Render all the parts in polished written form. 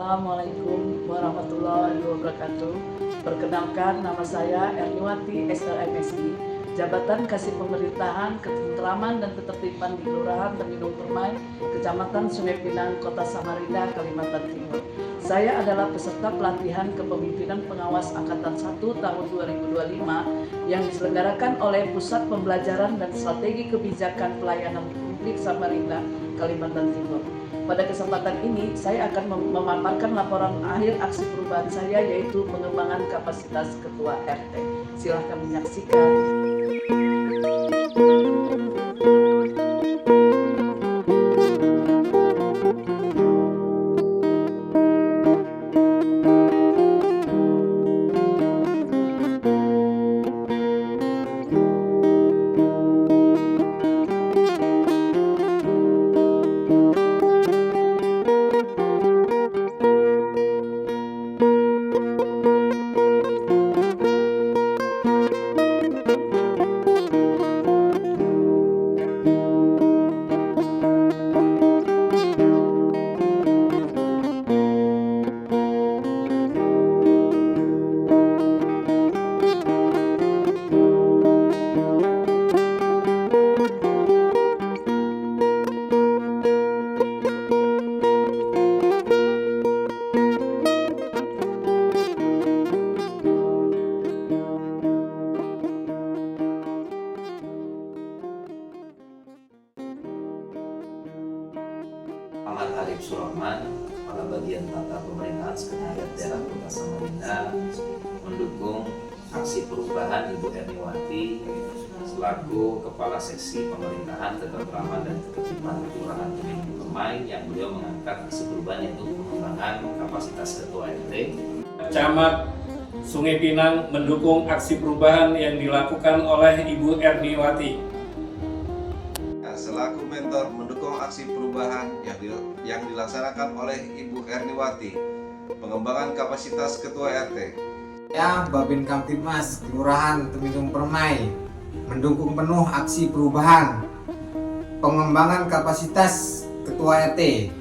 Assalamualaikum warahmatullahi wabarakatuh. Perkenalkan, nama saya Erniwati SLMSI, Jabatan Kasih Pemerintahan, Ketentraman dan Ketertiban di Kelurahan Temidung Permai, Kecamatan Sungai Pinang, Kota Samarinda, Kalimantan Timur. Saya adalah peserta pelatihan kepemimpinan pengawas Angkatan 1 tahun 2025 yang diselenggarakan oleh Pusat Pembelajaran dan Strategi Kebijakan Pelayanan Publik Samarinda, Kalimantan Timur. Pada kesempatan ini, saya akan memaparkan laporan akhir aksi perubahan saya, yaitu pengembangan kapasitas Ketua RT. Silahkan menyaksikan. Ahmad Arif Surahman, Kepala Bagian Tata Pemerintahan Sekretariat Daerah Kota Samarinda, mendukung aksi perubahan Ibu Erniwati selaku Kepala Seksi Pemerintahan, Ketentraman dan Ketertiban Kelurahan Temidung Permai, yang beliau mengangkat aksi perubahan yaitu pengembangan kapasitas Ketua RT. Camat Sungai Pinang mendukung aksi perubahan yang dilakukan oleh Ibu Erniwati. Selaku mentor mendukung aksi perubahan yang dilaksanakan oleh Ibu Erniwati, pengembangan kapasitas Ketua RT. Ya, Babin Kamtibmas Kelurahan Temidung Permai mendukung penuh aksi perubahan pengembangan kapasitas Ketua RT.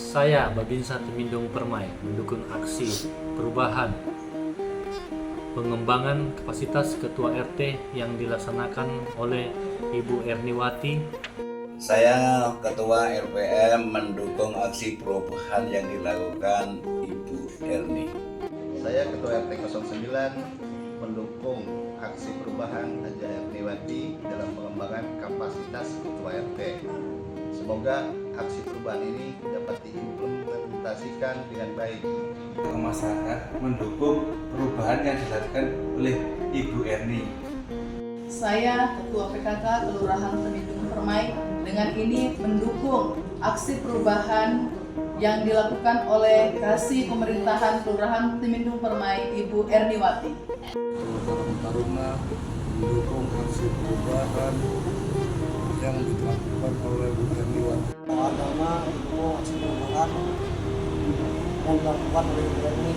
Saya Babinsa Temidung Permai mendukung aksi perubahan pengembangan kapasitas Ketua RT yang dilaksanakan oleh Ibu Erniwati. Saya Ketua RPM mendukung aksi perubahan yang dilakukan Ibu Erni. Saya Ketua RT 09 mendukung aksi perubahan Haja Erniwati dalam pengembangan kapasitas Ketua RT. Semoga aksi perubahan ini dapat diimplementasikan dengan baik. Masyarakat mendukung perubahan yang dilakukan oleh Ibu Erni. Saya Ketua PKK Kelurahan Temidung Permai dengan ini mendukung aksi perubahan yang dilakukan oleh Kasih Pemerintahan Kelurahan Temidung Permai, Ibu Erniwati. Taruna mendukung aksi perubahan yang dilakukan oleh Bu Erniwati. Agama mendukung aksi perubahan yang dilakukan oleh Bu Erni.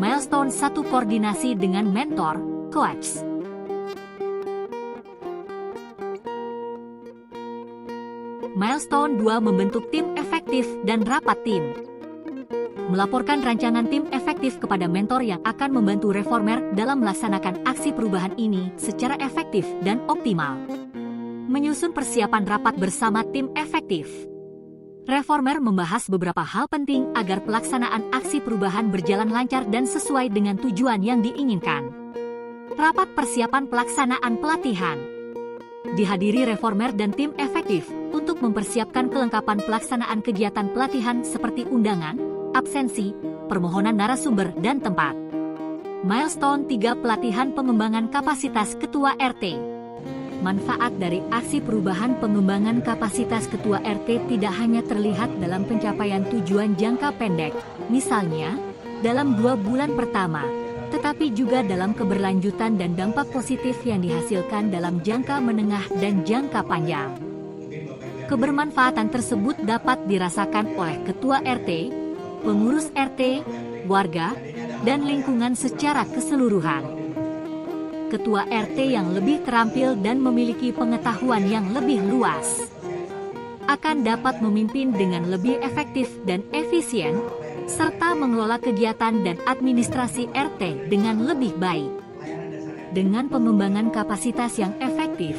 Milestone 1 koordinasi dengan mentor, coach. Milestone 2 membentuk tim efektif dan rapat tim. Melaporkan rancangan tim efektif kepada mentor yang akan membantu reformer dalam melaksanakan aksi perubahan ini secara efektif dan optimal. Menyusun persiapan rapat bersama tim efektif. Reformer membahas beberapa hal penting agar pelaksanaan aksi perubahan berjalan lancar dan sesuai dengan tujuan yang diinginkan. Rapat persiapan pelaksanaan pelatihan. Dihadiri reformer dan tim efektif untuk mempersiapkan kelengkapan pelaksanaan kegiatan pelatihan seperti undangan, absensi, permohonan narasumber, dan tempat. Milestone 3 pelatihan pengembangan kapasitas Ketua RT. Manfaat dari aksi perubahan pengembangan kapasitas Ketua RT tidak hanya terlihat dalam pencapaian tujuan jangka pendek, misalnya dalam 2 bulan pertama, tetapi juga dalam keberlanjutan dan dampak positif yang dihasilkan dalam jangka menengah dan jangka panjang. Kebermanfaatan tersebut dapat dirasakan oleh Ketua RT, pengurus RT, warga, dan lingkungan secara keseluruhan. Ketua RT yang lebih terampil dan memiliki pengetahuan yang lebih luas akan dapat memimpin dengan lebih efektif dan efisien, serta mengelola kegiatan dan administrasi RT dengan lebih baik. Dengan pengembangan kapasitas yang efektif,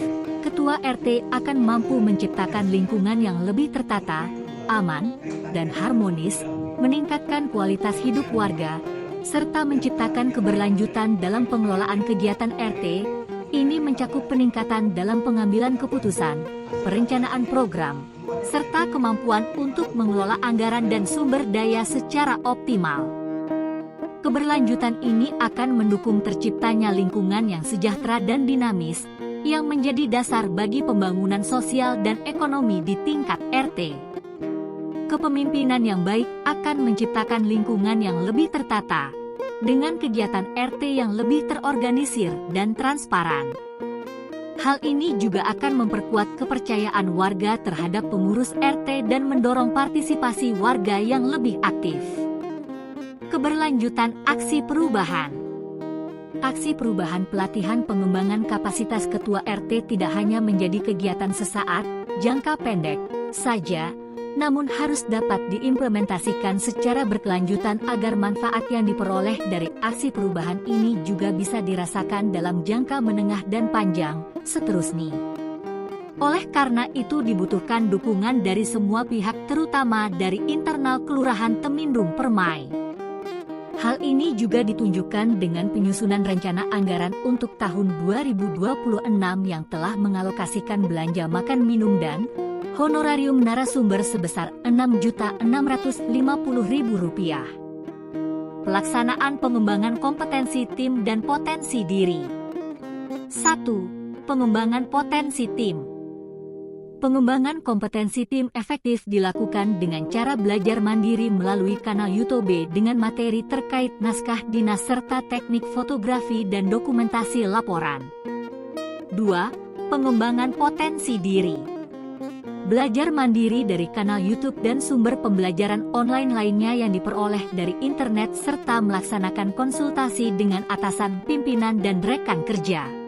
Ketua RT akan mampu menciptakan lingkungan yang lebih tertata, aman, dan harmonis, meningkatkan kualitas hidup warga, serta menciptakan keberlanjutan dalam pengelolaan kegiatan RT. Ini mencakup peningkatan dalam pengambilan keputusan, perencanaan program, serta kemampuan untuk mengelola anggaran dan sumber daya secara optimal. Keberlanjutan ini akan mendukung terciptanya lingkungan yang sejahtera dan dinamis, yang menjadi dasar bagi pembangunan sosial dan ekonomi di tingkat RT. Kepemimpinan yang baik akan menciptakan lingkungan yang lebih tertata, dengan kegiatan RT yang lebih terorganisir dan transparan. Hal ini juga akan memperkuat kepercayaan warga terhadap pengurus RT dan mendorong partisipasi warga yang lebih aktif. Keberlanjutan aksi perubahan. Aksi perubahan pelatihan pengembangan kapasitas ketua RT tidak hanya menjadi kegiatan sesaat, jangka pendek saja, namun harus dapat diimplementasikan secara berkelanjutan agar manfaat yang diperoleh dari aksi perubahan ini juga bisa dirasakan dalam jangka menengah dan panjang, seterusnya. Oleh karena itu dibutuhkan dukungan dari semua pihak terutama dari internal Kelurahan Temindung Permai. Hal ini juga ditunjukkan dengan penyusunan rencana anggaran untuk tahun 2026 yang telah mengalokasikan belanja makan minum dan honorarium narasumber sebesar Rp6.650.000. Pelaksanaan pengembangan kompetensi tim dan potensi diri. 1. Pengembangan potensi tim. Pengembangan kompetensi tim efektif dilakukan dengan cara belajar mandiri melalui kanal YouTube dengan materi terkait naskah dinas serta teknik fotografi dan dokumentasi laporan. 2. Pengembangan potensi diri. Belajar mandiri dari kanal YouTube dan sumber pembelajaran online lainnya yang diperoleh dari internet serta melaksanakan konsultasi dengan atasan, pimpinan, dan rekan kerja.